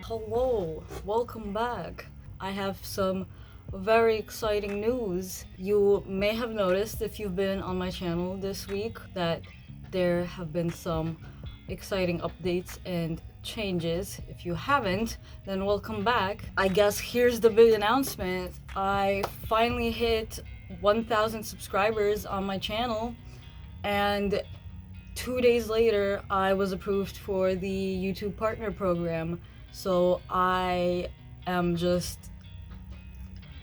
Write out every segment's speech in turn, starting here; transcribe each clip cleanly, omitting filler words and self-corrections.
Hello, welcome back. I have some very exciting news. You may have noticed if you've been on my channel this week that there have been some exciting updates and changes. If you haven't, then welcome back. I guess here's the big announcement. I finally hit 1,000 subscribers on my channel, and 2 days later, I was approved for the YouTube Partner Program. So I am just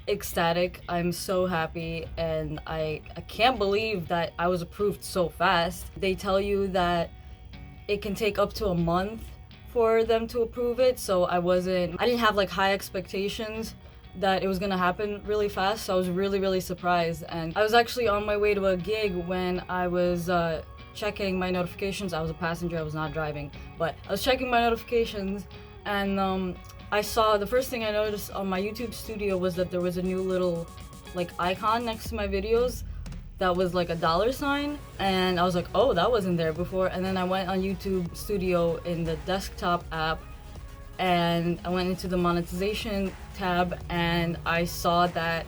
ecstatic. I'm so happy, and I can't believe that I was approved so fast. They tell you that it can take up to a month for them to approve it, so I didn't have like high expectations that it was gonna happen really fast, so I was really surprised. And I was actually on my way to a gig when I was checking my notifications. I was a passenger, I was not driving, but I was checking my notifications, and I saw, the first thing I noticed on my YouTube Studio was that there was a new little like icon next to my videos that was like a $sign, and I was like, oh, that wasn't there before. And then I went on YouTube Studio in the desktop app, and I went into the monetization tab, and I saw that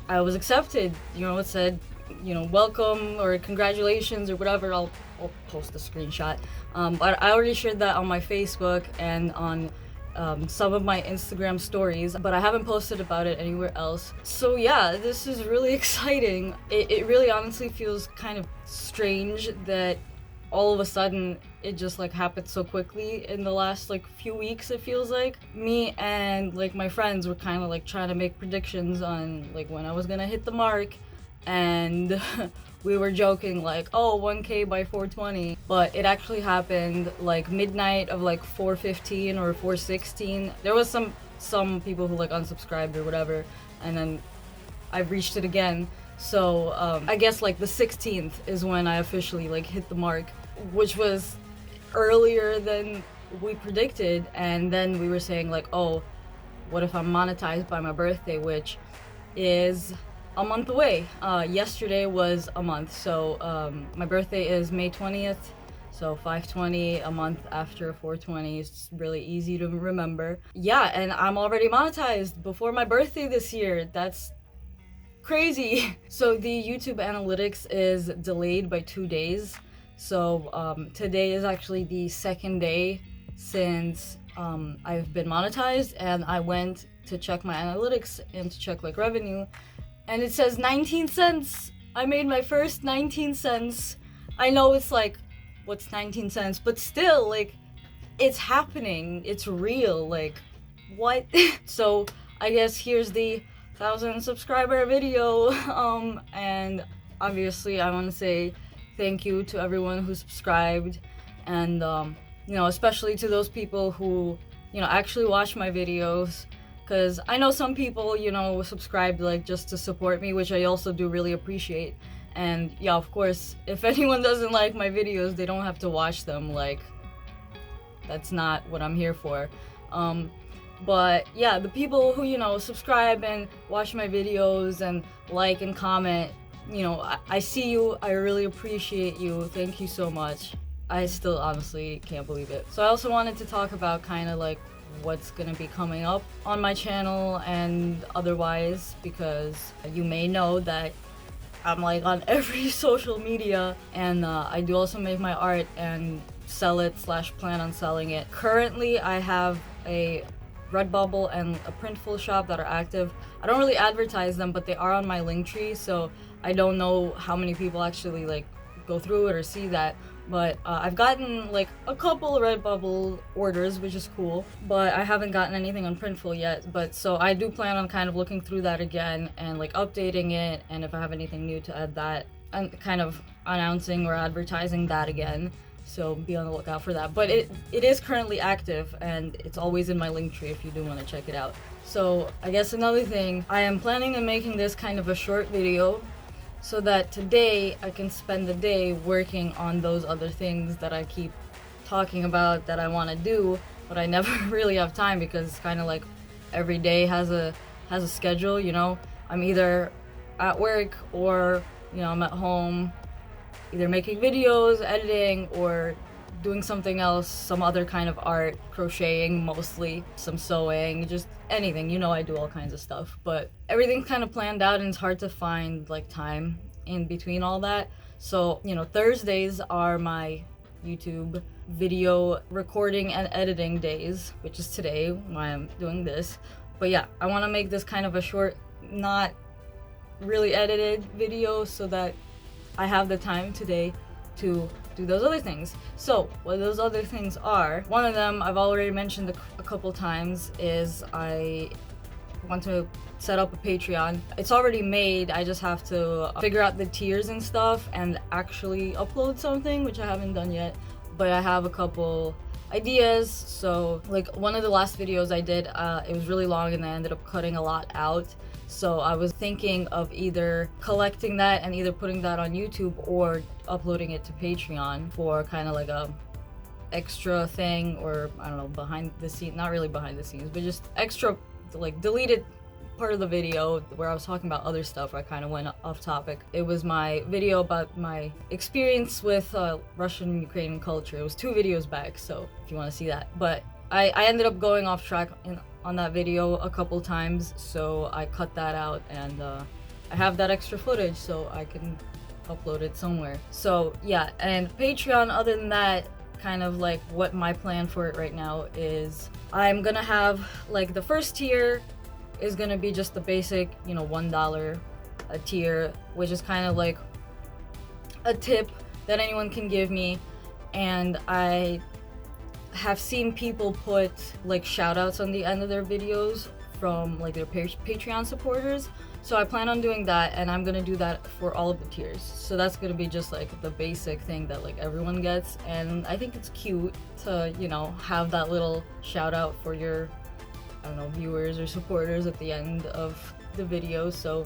I was accepted. You know, it said, you know, welcome or congratulations or whatever. I'll post a screenshot. But I already shared that on my Facebook and on some of my Instagram stories, but I haven't posted about it anywhere else. So yeah, this is really exciting. It really honestly feels kind of strange that all of a sudden it just like happened so quickly in the last like few weeks. It feels like me and like my friends were kind of like trying to make predictions on like when I was gonna hit the mark, and we were joking like, oh, 1K by 420, but it actually happened like midnight of like 4:15 or 4:16. There was some people who like unsubscribed or whatever, and then I've reached it again. So I guess like the 16th is when I officially like hit the mark, which was earlier than we predicted. And then we were saying like, oh, what if I'm monetized by my birthday, which is a month away. Yesterday was a month, so my birthday is May 20th, so 520, a month after 420. It's really easy to remember. Yeah, and I'm already monetized before my birthday this year. That's crazy. So the YouTube analytics is delayed by 2 days. So today is actually the second day since I've been monetized, and I went to check my analytics and to check like revenue, and it says 19 cents. I made my first 19 cents. I know it's like, what's 19 cents? But still, like, it's happening. It's real. Like, what? So I guess here's the 1,000 subscriber video. And obviously I want to say thank you to everyone who subscribed, and you know, especially to those people who, you know, actually watch my videos. Because I know some people, you know, subscribe like just to support me, which I also do really appreciate. And yeah, of course, if anyone doesn't like my videos, they don't have to watch them. Like, that's not what I'm here for. But yeah, the people who, you know, subscribe and watch my videos and like and comment, you know, I see you. I really appreciate you. Thank you so much. I still honestly can't believe it. So I also wanted to talk about kind of like what's gonna be coming up on my channel and otherwise, because you may know that I'm like on every social media, and I do also make my art and sell it / plan on selling it. Currently I have a Redbubble and a Printful shop that are active. I don't really advertise them, but they are on my Linktree, so I don't know how many people actually like go through it or see that. But I've gotten like a couple Redbubble orders, which is cool, but I haven't gotten anything on Printful yet. But so I do plan on kind of looking through that again and like updating it, and if I have anything new to add that, and kind of announcing or advertising that again. So be on the lookout for that. But it is currently active, and it's always in my Linktree if you do want to check it out. So I guess another thing, I am planning on making this kind of a short video, so that today I can spend the day working on those other things that I keep talking about that I want to do, but I never really have time, because it's kind of like every day has a schedule, you know. I'm either at work or, you know, I'm at home either making videos, editing, or doing something else, some other kind of art, crocheting mostly, some sewing, just anything. You know, I do all kinds of stuff, but everything's kind of planned out and it's hard to find like time in between all that. So, you know, Thursdays are my YouTube video recording and editing days, which is today why I'm doing this. But yeah, I want to make this kind of a short, not really edited video so that I have the time today to do those other things. So what those other things are, one of them I've already mentioned a couple times, is I want to set up a Patreon. It's already made, I just have to figure out the tiers and stuff and actually upload something, which I haven't done yet, but I have a couple ideas. So like one of the last videos I did, it was really long and I ended up cutting a lot out. So I was thinking of either collecting that and either putting that on YouTube or uploading it to Patreon for kind of like a extra thing, or I don't know, behind the scenes, not really behind the scenes, but just extra, like deleted part of the video where I was talking about other stuff. I kind of went off topic. It was my video about my experience with Russian and Ukrainian culture. It was 2 videos back, so if you want to see that. But I ended up going off track on that video a couple times, so I cut that out, and I have that extra footage so I can upload it somewhere. So yeah, and Patreon, other than that, kind of like what my plan for it right now is, I'm gonna have like the first tier is gonna be just the basic, you know, $1 a tier, which is kind of like a tip that anyone can give me. And I have seen people put like shout outs on the end of their videos from like their Patreon supporters. So I plan on doing that, and I'm gonna do that for all of the tiers. So that's gonna be just like the basic thing that like everyone gets, and I think it's cute to, you know, have that little shout out for your, I don't know, viewers or supporters at the end of the video. So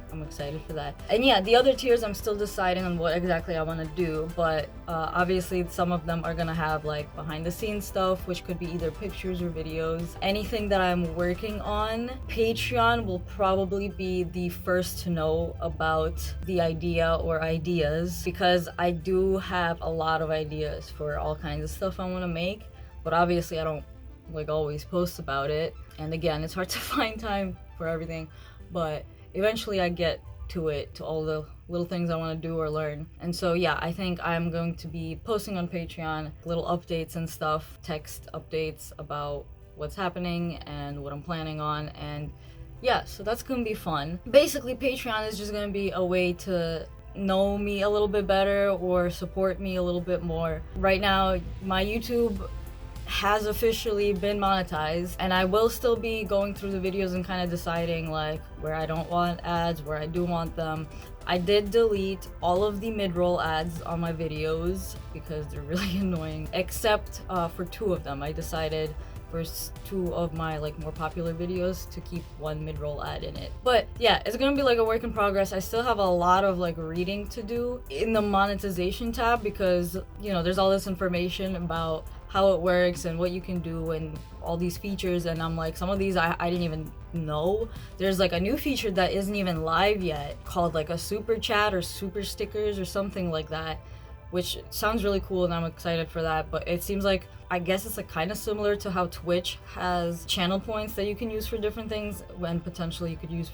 I'm excited for that. And yeah, the other tiers I'm still deciding on what exactly I want to do, but obviously some of them are gonna have like behind the scenes stuff, which could be either pictures or videos, anything that I'm working on. Patreon will probably be the first to know about the idea or ideas, because I do have a lot of ideas for all kinds of stuff I want to make, but obviously I don't like always post about it, and again, it's hard to find time for everything, but eventually I get to it, to all the little things I want to do or learn. And so yeah, I think I'm going to be posting on Patreon little updates and stuff, text updates about what's happening and what I'm planning on. And yeah, so that's gonna be fun. Basically, Patreon is just gonna be a way to know me a little bit better or support me a little bit more. Right now, my YouTube has officially been monetized, and I will still be going through the videos and kind of deciding like where I don't want ads, where I do want them. I did delete all of the mid-roll ads on my videos because they're really annoying, except for 2 of them. I decided for 2 of my like more popular videos to keep 1 mid-roll ad in it. But yeah, it's gonna be like a work in progress. I still have a lot of like reading to do in the monetization tab, because you know, there's all this information about how it works and what you can do and all these features, and I'm like, some of these I didn't even know. There's like a new feature that isn't even live yet called like a super chat or super stickers or something like that, which sounds really cool, and I'm excited for that. But it seems like, I guess it's like kind of similar to how Twitch has channel points that you can use for different things, when potentially you could use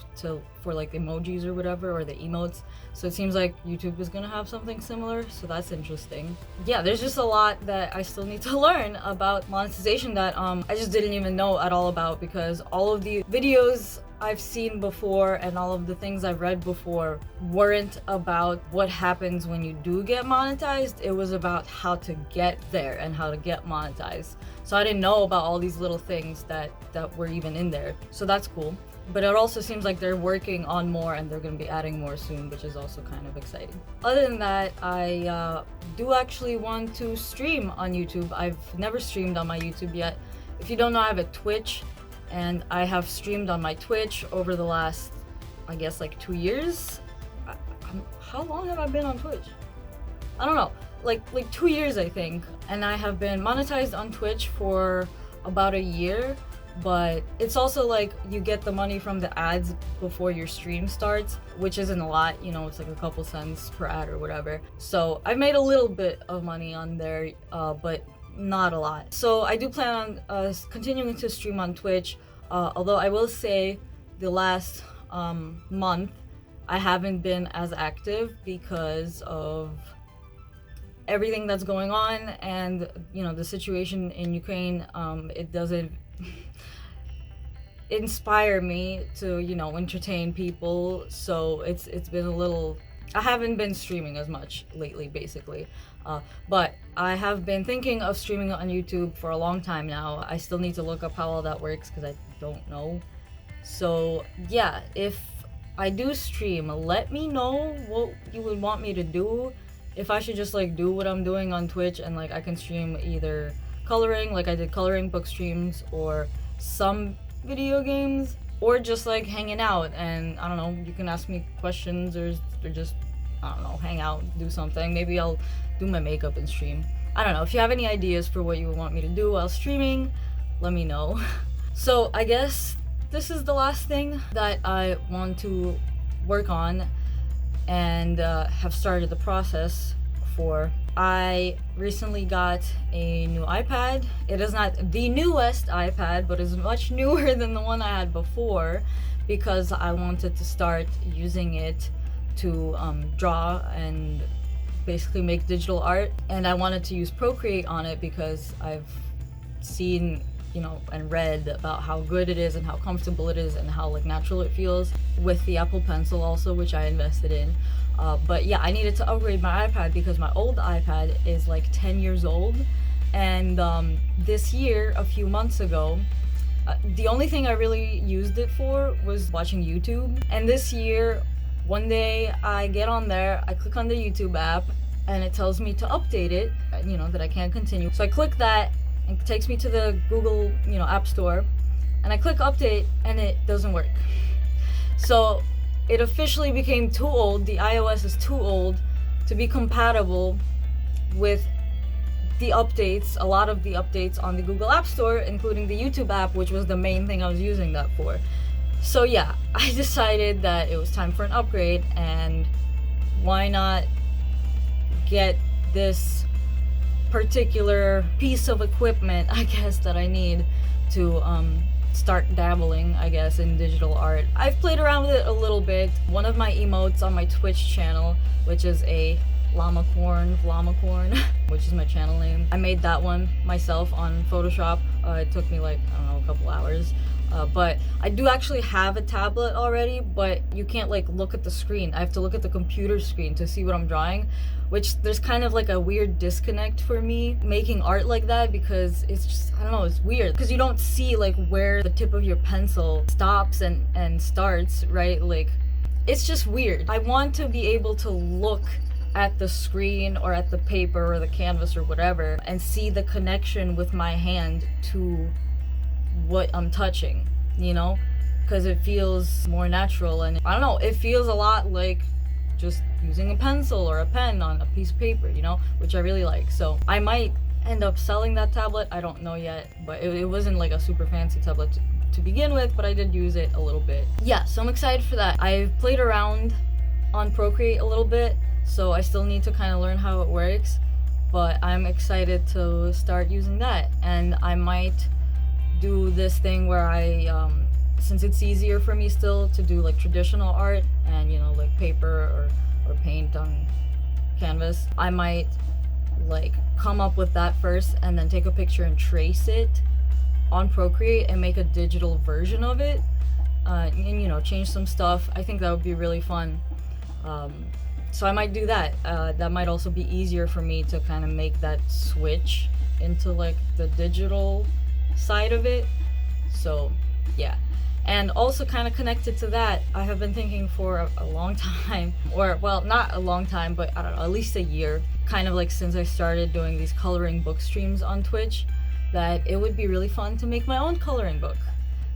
for like emojis or whatever, or the emotes. So it seems like YouTube is gonna have something similar, so that's interesting. Yeah, there's just a lot that I still need to learn about monetization that I just didn't even know at all about, because all of the videos I've seen before and all of the things I've read before weren't about what happens when you do get monetized. It was about how to get there and how to get monetized. So I didn't know about all these little things that were even in there. So that's cool. But it also seems like they're working on more, and they're going to be adding more soon, which is also kind of exciting. Other than that, I do actually want to stream on YouTube. I've never streamed on my YouTube yet. If you don't know, I have a Twitch, and I have streamed on my Twitch over the last, I guess, like 2 years. How long have I been on Twitch? I don't know, like 2 years, I think. And I have been monetized on Twitch for about a year, but it's also like you get the money from the ads before your stream starts, which isn't a lot, you know, it's like a couple cents per ad or whatever. So I've made a little bit of money on there, but not a lot. So I do plan on continuing to stream on Twitch, although I will say the last month I haven't been as active because of everything that's going on, and you know, the situation in Ukraine. It doesn't inspire me to, you know, entertain people, so it's been a little, I haven't been streaming as much lately, basically. But I have been thinking of streaming on YouTube for a long time now. I still need to look up how all that works because I don't know. So yeah, if I do stream, let me know what you would want me to do. If I should just like do what I'm doing on Twitch and like I can stream either coloring, like I did coloring book streams, or some video games, or just like hanging out, and I don't know, you can ask me questions, or just, I don't know, hang out, do something. Maybe I'll do my makeup and stream. I don't know. If you have any ideas for what you would want me to do while streaming, let me know. So I guess this is the last thing that I want to work on and have started the process for. I recently got a new iPad. It is not the newest iPad, but is much newer than the one I had before, because I wanted to start using it to draw and basically make digital art. And I wanted to use Procreate on it because I've seen, you know, and read about how good it is and how comfortable it is and how like natural it feels with the Apple Pencil also, which I invested in. But yeah, I needed to upgrade my iPad because my old iPad is like 10 years old. And this year, a few months ago, the only thing I really used it for was watching YouTube. And this year, one day I get on there, I click on the YouTube app, and it tells me to update it, you know, that I can't continue. So I click that, and it takes me to the Google, you know, App Store, and I click update, and it doesn't work. So it officially became too old. The iOS is too old to be compatible with the updates, a lot of the updates on the Google App Store, including the YouTube app, which was the main thing I was using that for. So yeah, I decided that it was time for an upgrade, and why not get this particular piece of equipment, I guess, that I need to start dabbling, I guess, in digital art. I've played around with it a little bit. One of my emotes on my Twitch channel, which is a Vlamacorn, which is my channel name, I made that one myself on Photoshop. It took me like, I don't know, a couple hours. But I do actually have a tablet already, but you can't like look at the screen. I have to look at the computer screen to see what I'm drawing, which there's kind of like a weird disconnect for me making art like that, because it's just, I don't know, it's weird because you don't see like where the tip of your pencil stops and starts, right? Like, it's just weird. I want to be able to look at the screen or at the paper or the canvas or whatever and see the connection with my hand to what I'm touching, you know, because it feels more natural. And I don't know, it feels a lot like just using a pencil or a pen on a piece of paper, you know, which I really like. So I might end up selling that tablet, I don't know yet, but it wasn't like a super fancy tablet to begin with, but I did use it a little bit. Yeah, so I'm excited for that. I've played around on Procreate a little bit, so I still need to kind of learn how it works, but I'm excited to start using that. And I might do this thing where I, since it's easier for me still to do like traditional art and, you know, like paper or paint on canvas, I might like come up with that first and then take a picture and trace it on Procreate and make a digital version of it, and, you know, change some stuff. I think that would be really fun. So I might do that. That might also be easier for me to kind of make that switch into like the digital side of it. So yeah. And also kind of connected to that, I have been thinking for a long time, or well, not a long time, but I don't know, at least a year, kind of like since I started doing these coloring book streams on Twitch, that it would be really fun to make my own coloring book.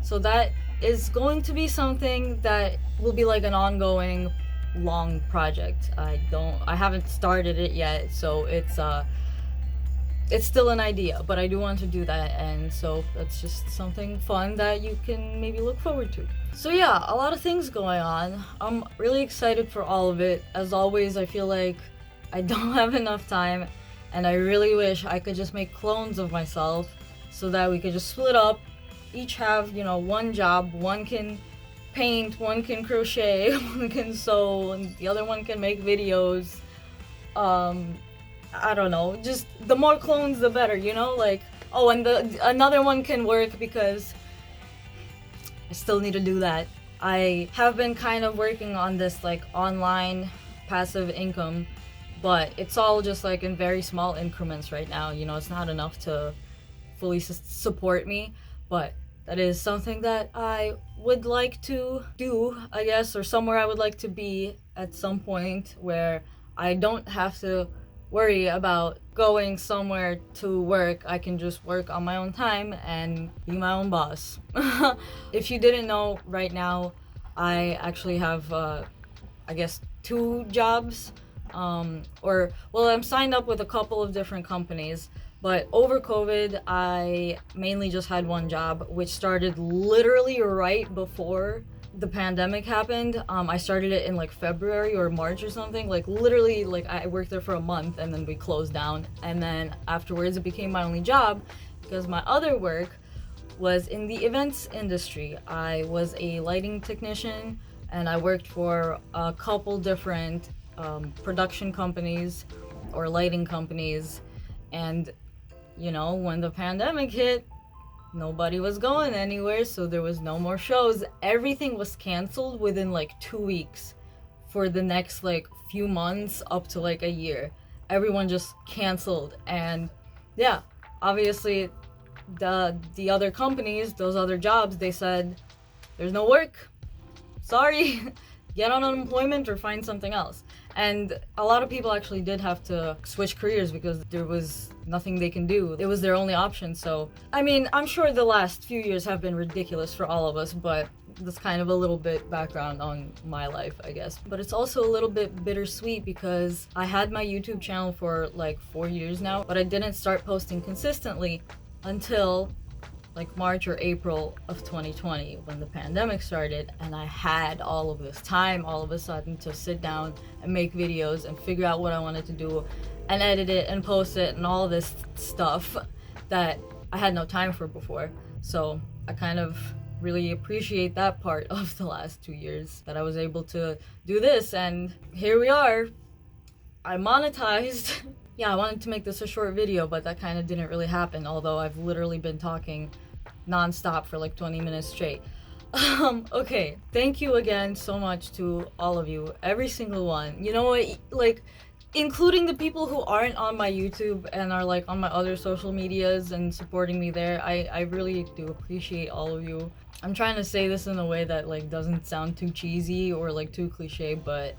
So that is going to be something that will be like an ongoing long project. I haven't started it yet, so it's it's still an idea, but I do want to do that, and so that's just something fun that you can maybe look forward to. So yeah, a lot of things going on. I'm really excited for all of it. As always, I feel like I don't have enough time, and I really wish I could just make clones of myself so that we could just split up, each have, one job. One can paint, one can crochet, one can sew, and the other one can make videos. I don't know, just the more clones the better, like, oh, and another one can work because I still need to do that. I have been kind of working on this like online passive income, but it's all just like in very small increments right now. It's not enough to fully support me, but that is something that I would like to do, I guess, or somewhere I would like to be at some point where I don't have to worry about going somewhere to work. I can just work on my own time and be my own boss. If you didn't know, right now I actually have I guess 2 jobs, I'm signed up with a couple of different companies, but over COVID I mainly just had one job, which started literally right before the pandemic happened. I started it in like February or March or something. Like literally, like I worked there for a month and then we closed down. And then afterwards, it became my only job because my other work was in the events industry. I was a lighting technician and I worked for a couple different production companies or lighting companies. And when the pandemic hit, nobody was going anywhere, so there was no more shows. Everything was canceled within like 2 weeks for the next like few months up to like a year. Everyone just canceled, and yeah, obviously the other companies, those other jobs, they said there's no work. Sorry, get on unemployment or find something else. And a lot of people actually did have to switch careers because there was nothing they can do. It was their only option. So, I mean, I'm sure the last few years have been ridiculous for all of us, but that's kind of a little bit background on my life, I guess. But it's also a little bit bittersweet because I had my YouTube channel for like 4 years now, but I didn't start posting consistently until like March or April of 2020 when the pandemic started, and I had all of this time all of a sudden to sit down and make videos and figure out what I wanted to do and edit it and post it and all this stuff that I had no time for before. So I kind of really appreciate that part of the last 2 years that I was able to do this, and here we are. I monetized. Yeah, I wanted to make this a short video, but that kind of didn't really happen, although I've literally been talking non-stop for like 20 minutes straight. Okay, thank you again so much to all of you, every single one. You know what, like, including the people who aren't on my YouTube and are like on my other social medias and supporting me there. I really do appreciate all of you. I'm trying to say this in a way that like doesn't sound too cheesy or like too cliche, but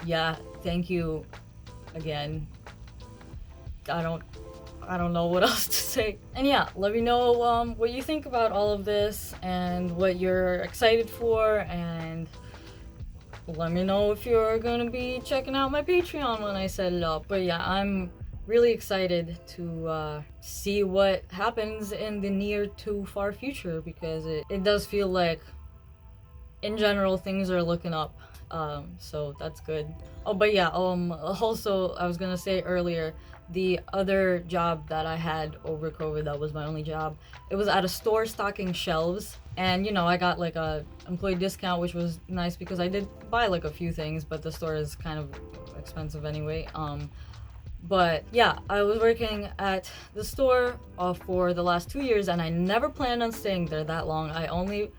yeah, thank you again. I don't know what else to say. And yeah, let me know what you think about all of this and what you're excited for, and let me know if you're gonna be checking out my Patreon when I set it up. But yeah, I'm really excited to see what happens in the near to far future, because it does feel like in general things are looking up. So that's good. Oh, but yeah, also I was gonna say earlier, the other job that I had over COVID that was my only job, it was at a store stocking shelves, and I got like a employee discount, which was nice because I did buy like a few things, but the store is kind of expensive anyway. But yeah, I was working at the store for the last 2 years, and I never planned on staying there that long. I only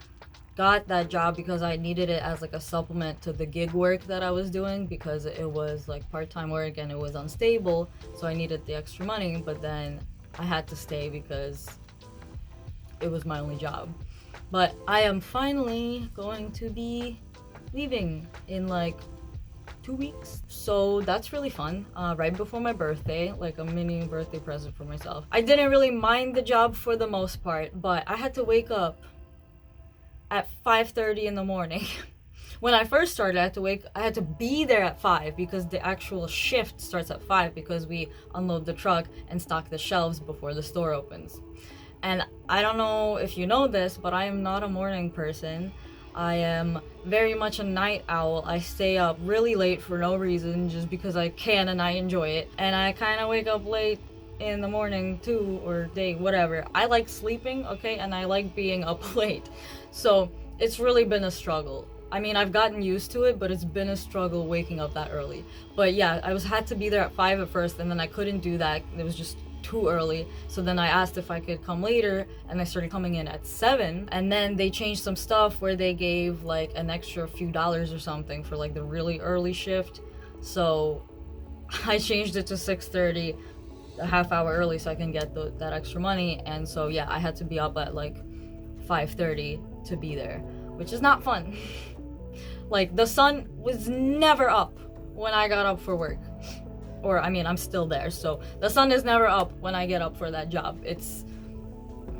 got that job because I needed it as like a supplement to the gig work that I was doing, because it was like part-time work and it was unstable, so I needed the extra money. But then I had to stay because it was my only job. But I am finally going to be leaving in like 2 weeks, so that's really fun. Right before my birthday, like a mini birthday present for myself. I didn't really mind the job for the most part, but I had to wake up at 5:30 in the morning When I first started, I had to be there at 5 because the actual shift starts at 5 because we unload the truck and stock the shelves before the store opens. And I don't know if you know this, but I am not a morning person. I am very much a night owl. I stay up really late for no reason, just because I can and I enjoy it. And I kind of wake up late in the morning too, or day, whatever. I like sleeping, okay, and I like being up late. So it's really been a struggle. I mean, I've gotten used to it, but it's been a struggle waking up that early. But yeah, had to be there at 5 at first, and then I couldn't do that. It was just too early. So then I asked if I could come later, and I started coming in at 7. And then they changed some stuff where they gave like an extra few dollars or something for like the really early shift. So I changed it to 6:30, a half hour early, so I can get that extra money. And so yeah, I had to be up at like 5:30 to be there, which is not fun. Like, the sun was never up when I got up for work. Or, I mean, I'm still there, so the sun is never up when I get up for that job. It's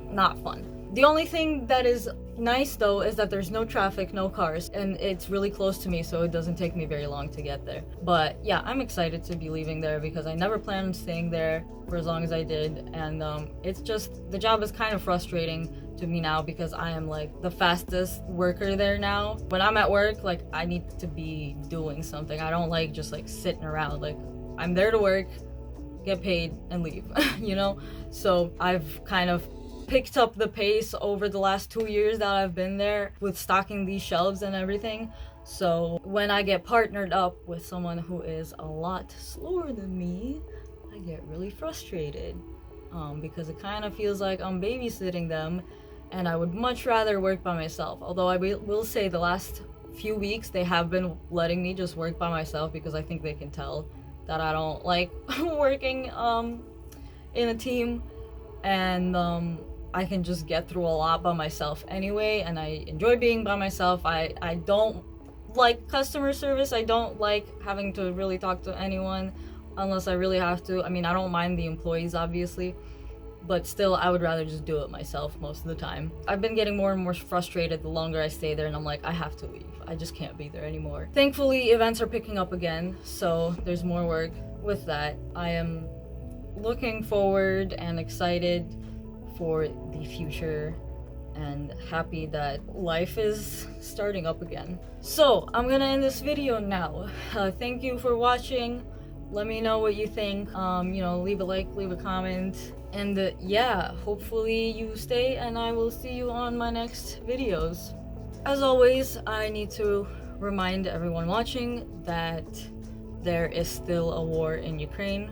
not fun. The only thing that is nice, though, is that there's no traffic, no cars, and it's really close to me, so it doesn't take me very long to get there. But yeah, I'm excited to be leaving there because I never planned on staying there for as long as I did, and it's just, the job is kind of frustrating to me now because I am like the fastest worker there now. When I'm at work, like, I need to be doing something. I don't like just like sitting around. Like, I'm there to work, get paid, and leave, you know? So I've kind of picked up the pace over the last 2 years that I've been there with stocking these shelves and everything. So when I get partnered up with someone who is a lot slower than me, I get really frustrated because it kind of feels like I'm babysitting them, and I would much rather work by myself. Although I will say the last few weeks they have been letting me just work by myself because I think they can tell that I don't like working in a team, and I can just get through a lot by myself anyway, and I enjoy being by myself. I don't like customer service. I don't like having to really talk to anyone unless I really have to. I mean, I don't mind the employees, obviously, but still, I would rather just do it myself most of the time. I've been getting more and more frustrated the longer I stay there, and I'm like, I have to leave. I just can't be there anymore. Thankfully, events are picking up again, so there's more work with that. I am looking forward and excited for the future and happy that life is starting up again. So, I'm gonna end this video now. Thank you for watching. Let me know what you think. You know, leave a like, leave a comment. And yeah, hopefully you stay, and I will see you on my next videos. As always, I need to remind everyone watching that there is still a war in Ukraine,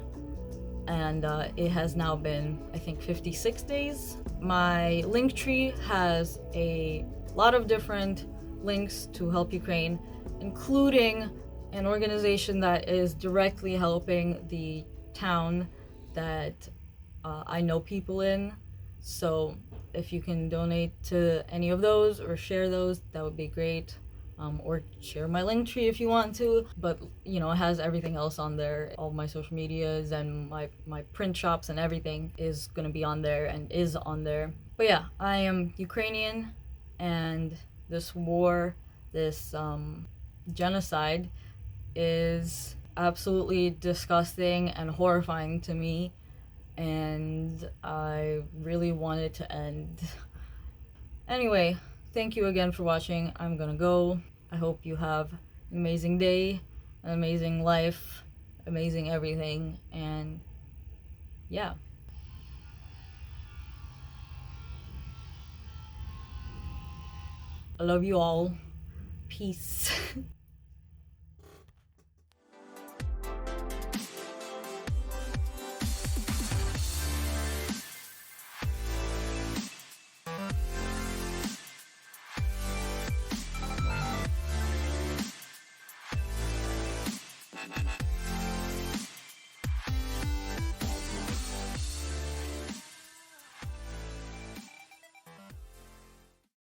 and it has now been, I think, 56 days. My Linktree has a lot of different links to help Ukraine, including an organization that is directly helping the town that I know people in. So if you can donate to any of those or share those, that would be great. Or share my Linktree if you want to. But, you know, it has everything else on there. All my social medias and my print shops and everything is going to be on there and is on there. But yeah, I am Ukrainian, and this war, this genocide is absolutely disgusting and horrifying to me, and I really want it to end. Anyway, thank you again for watching. I'm gonna go. I hope you have an amazing day, an amazing life, amazing everything, and yeah. I love you all. Peace.